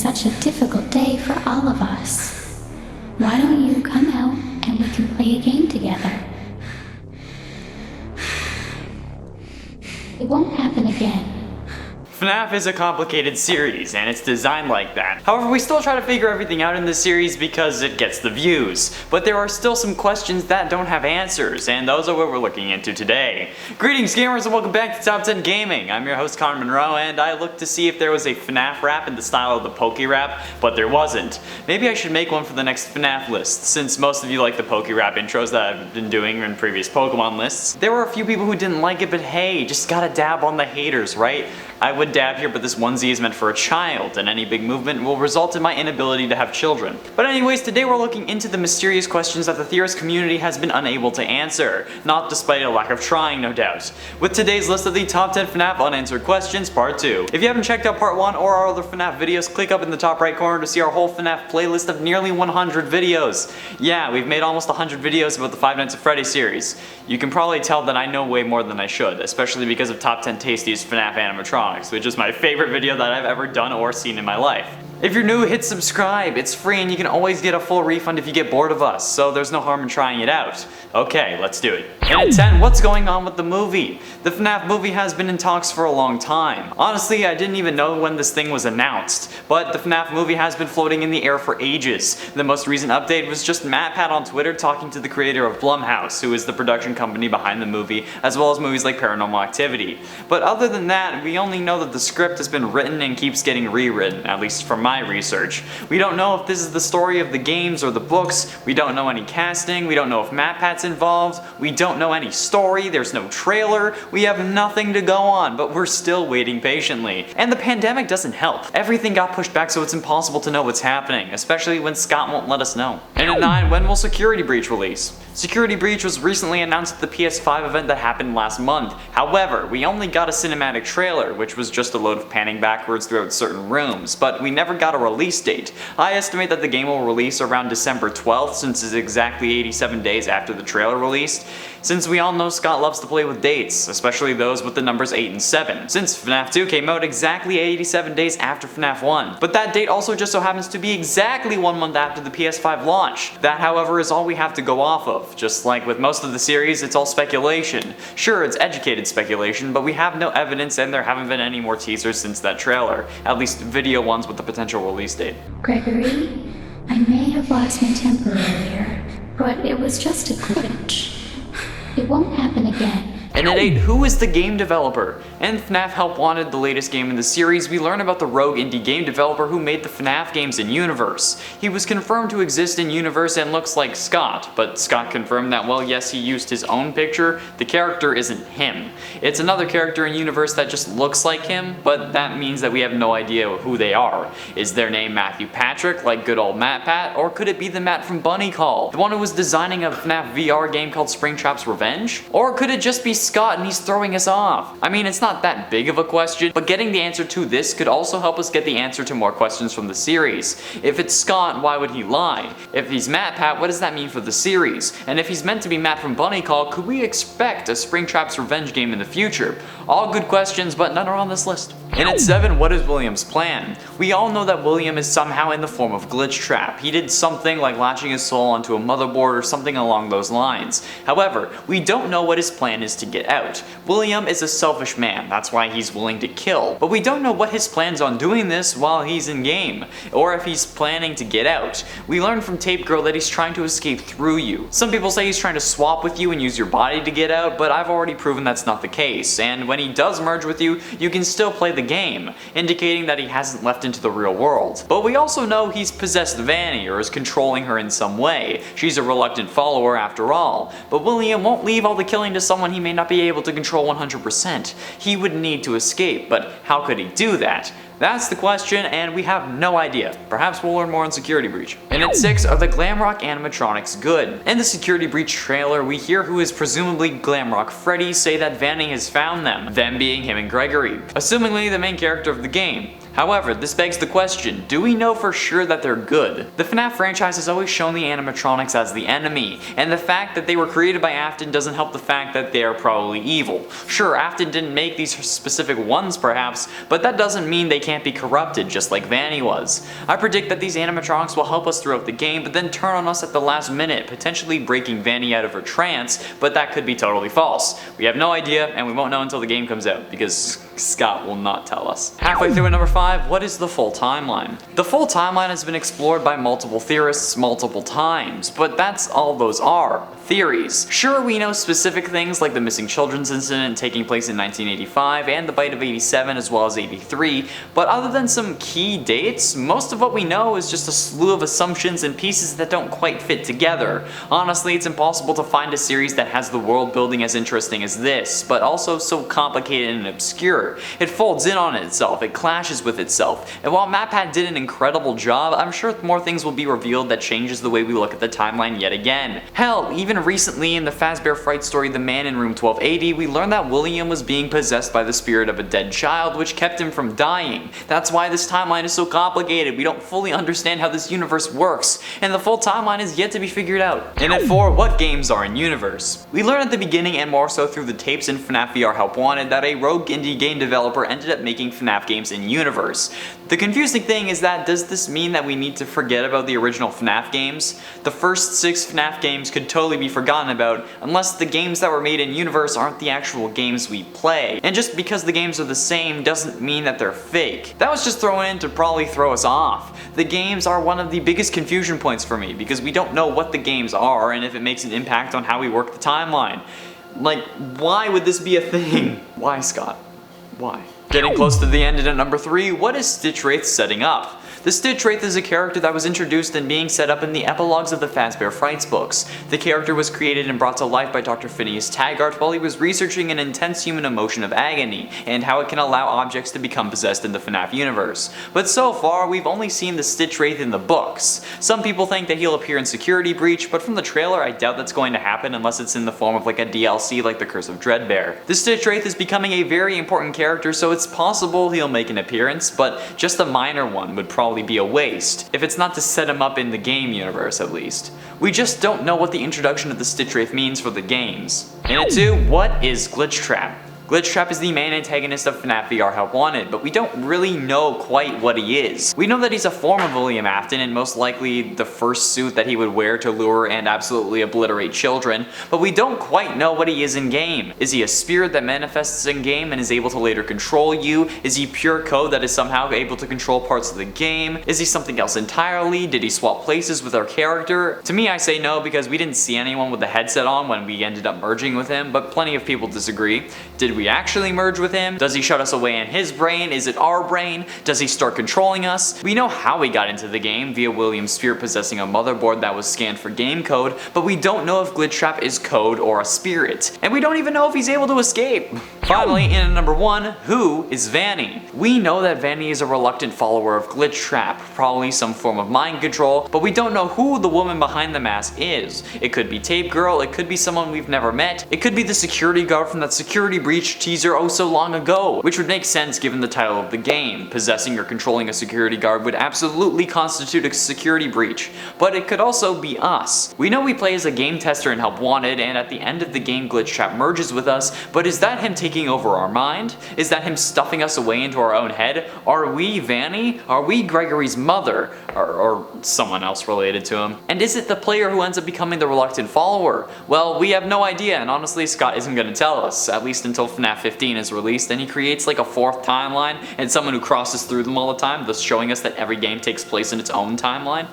such a difficult day for all of us. Why don't you come out and we can play a game together? It won't happen again. FNAF is a complicated series, and it's designed like that. However, we still try to figure everything out in this series because it gets the views. But there are still some questions that don't have answers, and those are what we're looking into today. Greetings gamers and welcome back to Top 10 Gaming. I'm your host Connor Monroe, and I looked to see if there was a FNAF rap in the style of the Poke rap, but there wasn't. Maybe I should make one for the next FNAF list, since most of you like the Poke rap intros that I've been doing in previous Pokemon lists. There were a few people who didn't like it, but hey, just gotta dab on the haters, right? I would dab here, but this onesie is meant for a child, and any big movement will result in my inability to have children. But anyways, today we're looking into the mysterious questions that the theorist community has been unable to answer, not despite a lack of trying, no doubt. With today's list of the top 10 FNAF Unanswered Questions, Part 2. If you haven't checked out Part 1 or our other FNAF videos, click up in the top right corner to see our whole FNAF playlist of nearly 100 videos. Yeah, we've made almost 100 videos about the Five Nights at Freddy's series. You can probably tell that I know way more than I should, especially because of Top 10 Tastiest FNAF Animatronics, which is my favorite video that I've ever done or seen in my life. If you're new, hit subscribe. It's free and you can always get a full refund if you get bored of us, so there's no harm in trying it out. Okay, let's do it. And at 10, what's going on with the movie? The FNAF movie has been in talks for a long time. Honestly, I didn't even know when this thing was announced, but the FNAF movie has been floating in the air for ages. The most recent update was just matpat on Twitter talking to the creator of Blumhouse, who is the production company behind the movie, as well as movies like Paranormal Activity. But other than that, we only know that the script has been written and keeps getting rewritten, at least from my research. We don't know if this is the story of the games or the books, we don't know any casting, we don't know if matpat's involved, we don't know any story, there's no trailer, we have nothing to go on, but we're still waiting patiently. And the pandemic doesn't help. Everything got pushed back so it's impossible to know what's happening, especially when Scott won't let us know. And at 9, when will Security Breach release? Security Breach was recently announced at the PS5 event that happened last month. However, we only got a cinematic trailer, which was just a load of panning backwards throughout certain rooms, but we never got a release date. I estimate that the game will release around December 12th, since it's exactly 87 days after the trailer released, since we all know Scott loves to play with dates, especially those with the numbers 8 and 7, since FNAF 2 came out exactly 87 days after FNAF 1. But that date also just so happens to be exactly 1 month after the PS5 launch. That, however, is all we have to go off of. Just like with most of the series, it's all speculation. Sure, it's educated speculation, but we have no evidence and there haven't been any more teasers since that trailer, at least video ones with the potential release date. Gregory, I may have lost my temper earlier, but it was just a glitch. It won't happen again. And at 8, who is the game developer? In FNAF Help Wanted, the latest game in the series, we learn about the rogue indie game developer who made the FNAF games in Universe. He was confirmed to exist in Universe and looks like Scott, but Scott confirmed that, well, yes, he used his own picture, the character isn't him. It's another character in Universe that just looks like him, but that means that we have no idea who they are. Is their name Matthew Patrick, like good old matpat, or could it be the Matt from Bunny Call, the one who was designing a FNAF VR game called Springtrap's Revenge? Or could it just be Scott and he's throwing us off? I mean, it's not that big of a question, but getting the answer to this could also help us get the answer to more questions from the series. If it's Scott, why would he lie? If he's matpat, what does that mean for the series? And if he's meant to be Matt from Bunny Call, could we expect a Springtrap's Revenge game in the future? All good questions, but none are on this list. And at 7, what is William's plan? We all know that William is somehow in the form of Glitch Trap. He did something like latching his soul onto a motherboard or something along those lines. However, we don't know what his plan is to get out. William is a selfish man, that's why he's willing to kill. But we don't know what his plans on doing this while he's in game, or if he's planning to get out. We learned from Tape Girl that he's trying to escape through you. Some people say he's trying to swap with you and use your body to get out, but I've already proven that's not the case, and when he does merge with you, you can still play the game, indicating that he hasn't left into the real world. But we also know he's possessed Vanny, or is controlling her in some way. She's a reluctant follower after all. But William won't leave all the killing to someone he may not be able to control 100%. He would need to escape, but how could he do that? That's the question, and we have no idea. Perhaps we'll learn more on Security Breach. And at 6, are the Glam Rock animatronics good? In the Security Breach trailer, we hear who is presumably Glam Rock Freddy say that Vanny has found them being him and Gregory, assumingly the main character of the game. However, this begs the question, do we know for sure that they're good? The FNAF franchise has always shown the animatronics as the enemy, and the fact that they were created by Afton doesn't help the fact that they are probably evil. Sure, Afton didn't make these specific ones perhaps, but that doesn't mean they can't be corrupted just like Vanny was. I predict that these animatronics will help us throughout the game, but then turn on us at the last minute, potentially breaking Vanny out of her trance, but that could be totally false. We have no idea, and we won't know until the game comes out, because Scott will not tell us. Halfway through at number 5, what is the full timeline? The full timeline has been explored by multiple theorists multiple times, but that's all those are. Theories. Sure, we know specific things like the missing children's incident taking place in 1985 and the bite of 87 as well as 83, but other than some key dates, most of what we know is just a slew of assumptions and pieces that don't quite fit together. Honestly, it's impossible to find a series that has the world building as interesting as this, but also so complicated and obscure. It folds in on itself, it clashes with itself, and while matpat did an incredible job, I'm sure more things will be revealed that changes the way we look at the timeline yet again. Hell, even recently in the Fazbear Fright story The Man in Room 1280, we learned that William was being possessed by the spirit of a dead child, which kept him from dying. That's why this timeline is so complicated. We don't fully understand how this universe works, and the full timeline is yet to be figured out. And at 4, what games are in universe? We learned at the beginning, and more so through the tapes in FNAF VR Help Wanted, that a rogue indie game developer ended up making FNAF games in universe. The confusing thing is that, does this mean that we need to forget about the original FNAF games? The first 6 FNAF games could totally be forgotten about unless the games that were made in universe aren't the actual games we play. And just because the games are the same doesn't mean that they're fake. That was just thrown in to probably throw us off. The games are one of the biggest confusion points for me because we don't know what the games are and if it makes an impact on how we work the timeline. Like, why would this be a thing? Why, Scott? Why? Getting close to the end, and at number 3, what is Stitch Wraith setting up? The Stitch Wraith is a character that was introduced and being set up in the epilogues of the Fazbear Frights books. The character was created and brought to life by Dr. Phineas Taggart while he was researching an intense human emotion of agony, and how it can allow objects to become possessed in the FNAF universe. But so far, we've only seen the Stitch Wraith in the books. Some people think that he'll appear in Security Breach, but from the trailer I doubt that's going to happen unless it's in the form of like a DLC like the Curse of Dreadbear. The Stitch Wraith is becoming a very important character, so it's possible he'll make an appearance, but just a minor one would probably be a waste, if it's not to set him up in the game universe at least. We just don't know what the introduction of the Stitch Wraith means for the games. And at 2, what is Glitch Trap? Glitch Trap is the main antagonist of FNAF VR Help Wanted, but we don't really know quite what he is. We know that he's a form of William Afton and most likely the first suit that he would wear to lure and absolutely obliterate children, but we don't quite know what he is in game. Is he a spirit that manifests in game and is able to later control you? Is he pure code that is somehow able to control parts of the game? Is he something else entirely? Did he swap places with our character? To me, I say no because we didn't see anyone with the headset on when we ended up merging with him, but plenty of people disagree. Did we actually merge with him? Does he shut us away in his brain? Is it our brain? Does he start controlling us? We know how he got into the game via William's spirit possessing a motherboard that was scanned for game code, but we don't know if Glitch Trap is code or a spirit. And we don't even know if he's able to escape. Finally, in at number 1, who is Vanny? We know that Vanny is a reluctant follower of Glitch Trap, probably some form of mind control, but we don't know who the woman behind the mask is. It could be Tape Girl, it could be someone we've never met, it could be the security guard from that Security Breach teaser oh so long ago, which would make sense given the title of the game. Possessing or controlling a security guard would absolutely constitute a security breach, but it could also be us. We know we play as a game tester in Help Wanted, and at the end of the game Glitch Trap merges with us, but is that him taking over our mind? Is that him stuffing us away into our own head? Are we Vanny? Are we Gregory's mother? Or someone else related to him? And is it the player who ends up becoming the reluctant follower? Well, we have no idea, and honestly Scott isn't going to tell us, at least until FNAF 15 is released, and he creates like a 4th timeline and someone who crosses through them all the time, thus showing us that every game takes place in its own timeline.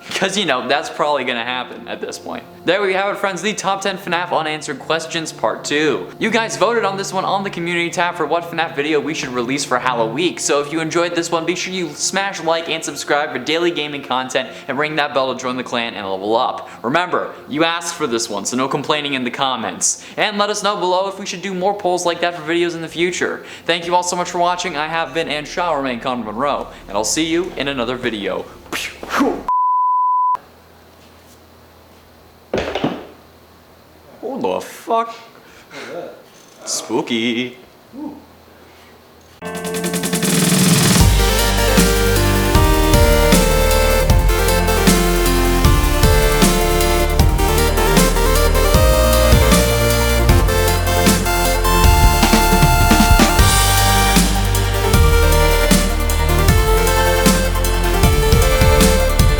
Because, you know, that's probably gonna happen at this point. There we have it, friends, the top 10 FNAF Unanswered Questions Part 2. You guys voted on this one on the community tab for what FNAF video we should release for Halloween, so if you enjoyed this one, be sure you smash like and subscribe for daily gaming content and ring that bell to join the clan and level up. Remember, you asked for this one, so no complaining in the comments. And let us know below if we should do more polls like that for videos in the future. Thank you all so much for watching. I have been and shall remain Connor Monroe, and I'll see you in another video. What the fuck? Spooky. Ooh.